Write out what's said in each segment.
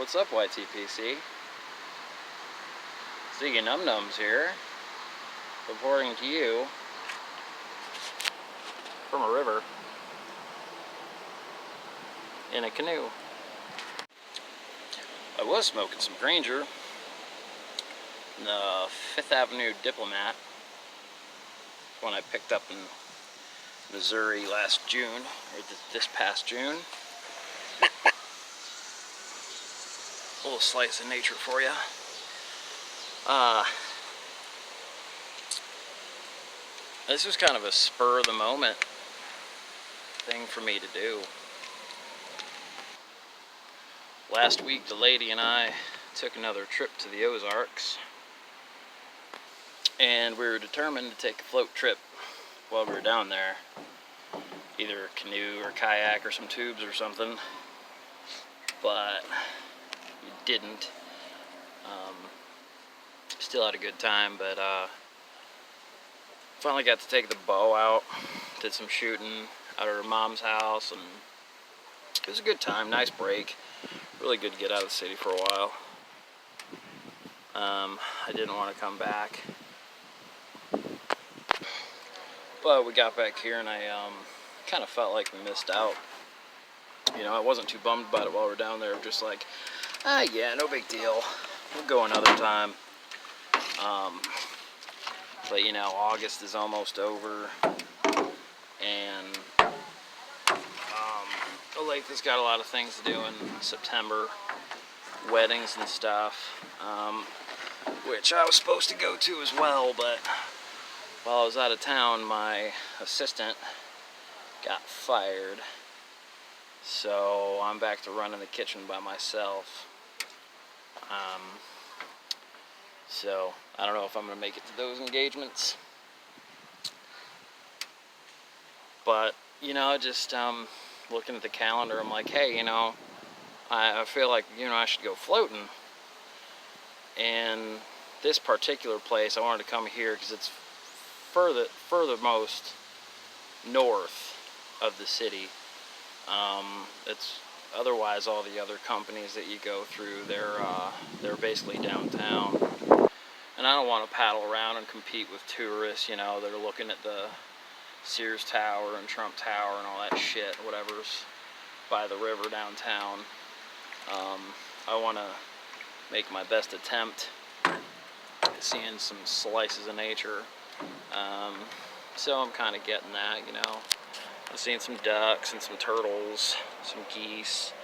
What's up, YTPC? Ziggy Num Nums here, reporting to you from a river in a canoe. I was smoking some Granger in the 5th Avenue Diplomat when I picked up in Missouri last June, or this past June. A little slice of nature for you. This was kind of a spur of the moment thing for me to do. Last week, the lady and I took another trip to the Ozarks, and we were determined to take a float trip while we were down there. Either a canoe or kayak or some tubes or something, but we didn't. Still had a good time, but finally got to take the bow out, did some shooting out at her mom's house, and it was a good time, nice break. Really good to get out of the city for a while. I didn't want to come back, but we got back here and I kind of felt like we missed out. You know, I wasn't too bummed about it while we were down there, just like, yeah, no big deal, we'll go another time. But you know, August is almost over, and Olathe has got a lot of things to do in September, weddings and stuff, which I was supposed to go to as well, but while I was out of town, my assistant got fired, so I'm back to running the kitchen by myself. So I don't know if I'm going to make it to those engagements, but you know, just looking at the calendar, I'm like, hey, you know, I feel like, you know, I should go floating. And this particular place, I wanted to come here because it's furthermost north of the city. It's otherwise all the other companies that you go through, they're basically downtown. And I don't want to paddle around and compete with tourists, you know, that are looking at the Sears Tower and Trump Tower and all that shit, whatever's by the river downtown. I want to make my best attempt at seeing some slices of nature. So I'm kind of getting that, you know. I've seen some ducks and some turtles, some geese.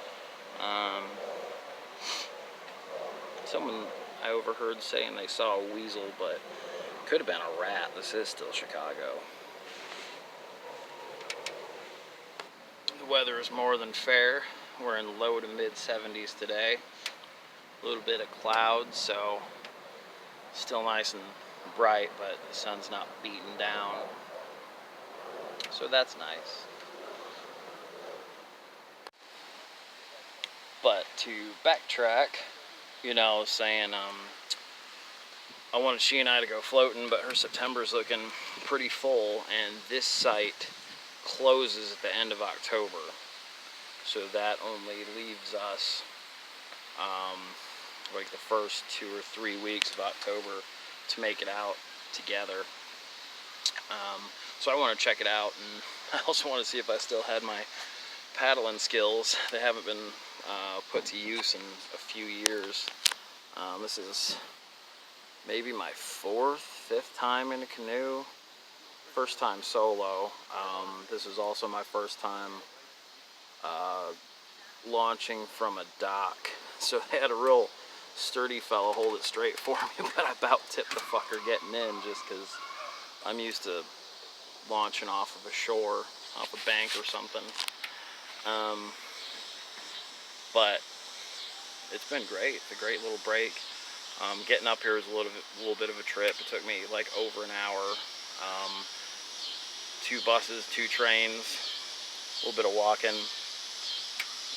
Someone I overheard saying they saw a weasel, but it could have been a rat. This is still Chicago. The weather is more than fair. We're in low to mid 70s today. A little bit of clouds, so still nice and bright, but the sun's not beating down. So that's nice. But to backtrack, you know, saying I wanted she and I to go floating, but her September's looking pretty full, and this site closes at the end of October. So that only leaves us like the first 2 or 3 weeks of October to make it out together. So I want to check it out, and I also want to see if I still had my paddling skills. They haven't been put to use in a few years. This is maybe my 4th, 5th time in a canoe. First time solo. This is also my first time launching from a dock. So they had a real sturdy fellow hold it straight for me, but I about tipped the fucker getting in just because I'm used to launching off of a shore, off a bank or something. But it's been great. It's a great little break. Getting up here was a little bit of a trip. It took me like over an hour. 2 buses, 2 trains, a little bit of walking.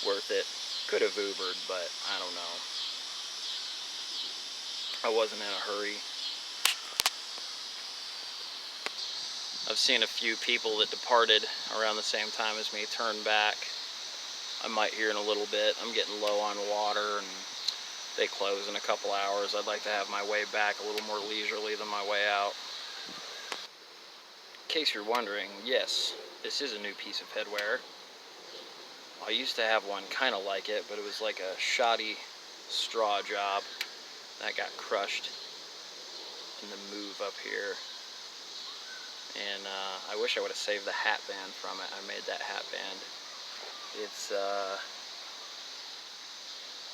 Worth it. Could have Ubered, but I don't know. I wasn't in a hurry. I've seen a few people that departed around the same time as me turn back. I might here in a little bit. I'm getting low on water and they close in a couple hours. I'd like to have my way back a little more leisurely than my way out. In case you're wondering, yes, this is a new piece of headwear. I used to have one kind of like it, but it was like a shoddy straw job. That got crushed in the move up here. And I wish I would have saved the hat band from it. I made that hat band. It's,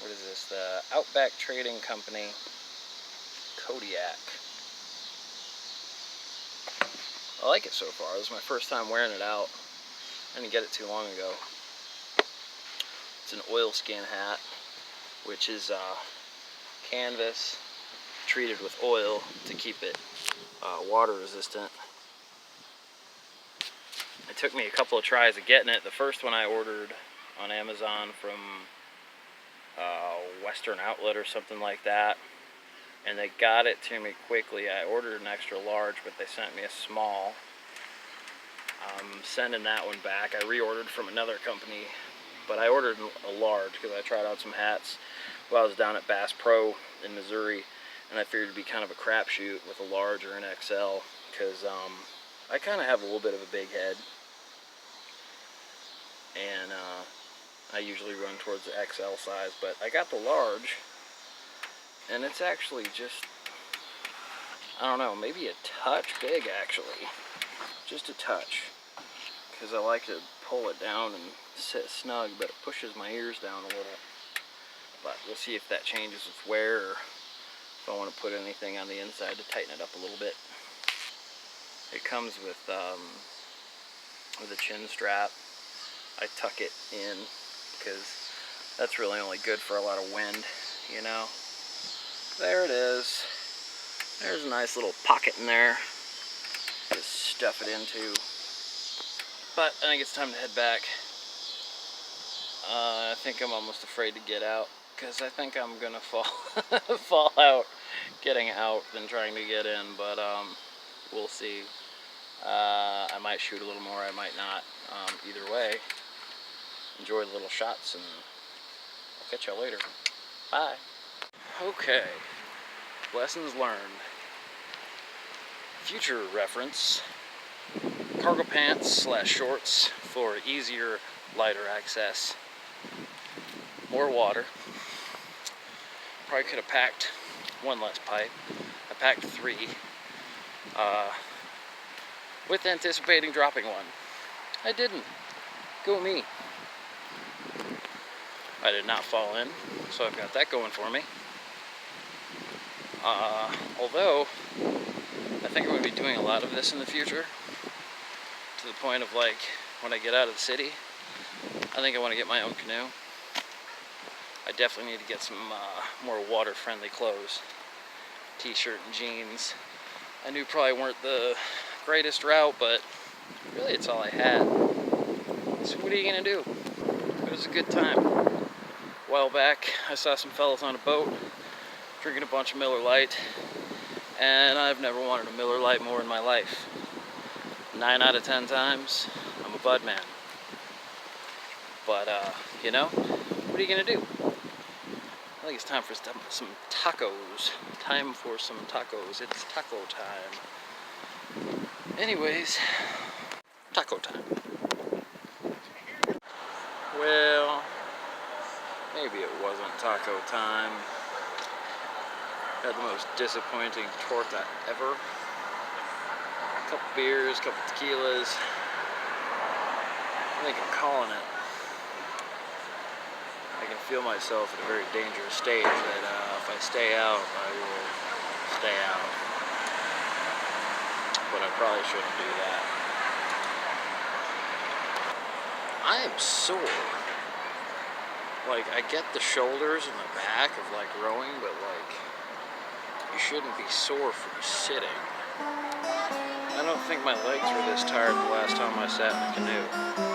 what is this? The Outback Trading Company Kodiak. I like it so far. This is my first time wearing it out. I didn't get it too long ago. It's an oilskin hat, which is canvas treated with oil to keep it water resistant. It took me a couple of tries of getting it. The first one I ordered on Amazon from Western Outlet or something like that, and they got it to me quickly. I ordered an extra large, but they sent me a small. I'm sending that one back. I reordered from another company, but I ordered a large because I tried out some hats while I was down at Bass Pro in Missouri, and I figured it'd be kind of a crapshoot with a large or an XL because I kind of have a little bit of a big head, and I usually run towards the XL size, but I got the large, and it's actually just, I don't know, maybe a touch big actually, just a touch, because I like to pull it down and sit snug, but it pushes my ears down a little. But we'll see if that changes with wear, or if I want to put anything on the inside to tighten it up a little bit. It comes with a chin strap. I tuck it in because that's really only good for a lot of wind, you know. There it is. There's a nice little pocket in there to stuff it into. But I think it's time to head back. I think I'm almost afraid to get out because I think I'm gonna fall out getting out than trying to get in, but we'll see. I might shoot a little more, I might not. Either way, enjoy the little shots, and I'll catch y'all later. Bye. Okay, lessons learned. Future reference: cargo pants / shorts for easier, lighter access. More water. Probably could have packed one less pipe. I packed 3. With anticipating dropping one. I didn't. Go me. I did not fall in, so I've got that going for me. Although, I think I'm going to be doing a lot of this in the future, to the point of, like, when I get out of the city, I think I want to get my own canoe. I definitely need to get some more water-friendly clothes. T-shirt and jeans. I knew probably weren't the greatest route, but really it's all I had. So what are you going to do? It was a good time. A while back, I saw some fellas on a boat drinking a bunch of Miller Lite, and I've never wanted a Miller Lite more in my life. 9 out of 10 times, I'm a Bud man. But, you know, what are you going to do? I think it's time for some tacos. Time for some tacos. It's taco time. Anyways, taco time. Well, maybe it wasn't taco time. Had the most disappointing torta ever. A couple beers, couple tequilas. I think I'm calling it. I can feel myself at a very dangerous stage that if I stay out, I will stay out. But I probably shouldn't do that. I am sore. Like, I get the shoulders and the back of, like, rowing, but, like, you shouldn't be sore from sitting. I don't think my legs were this tired the last time I sat in a canoe.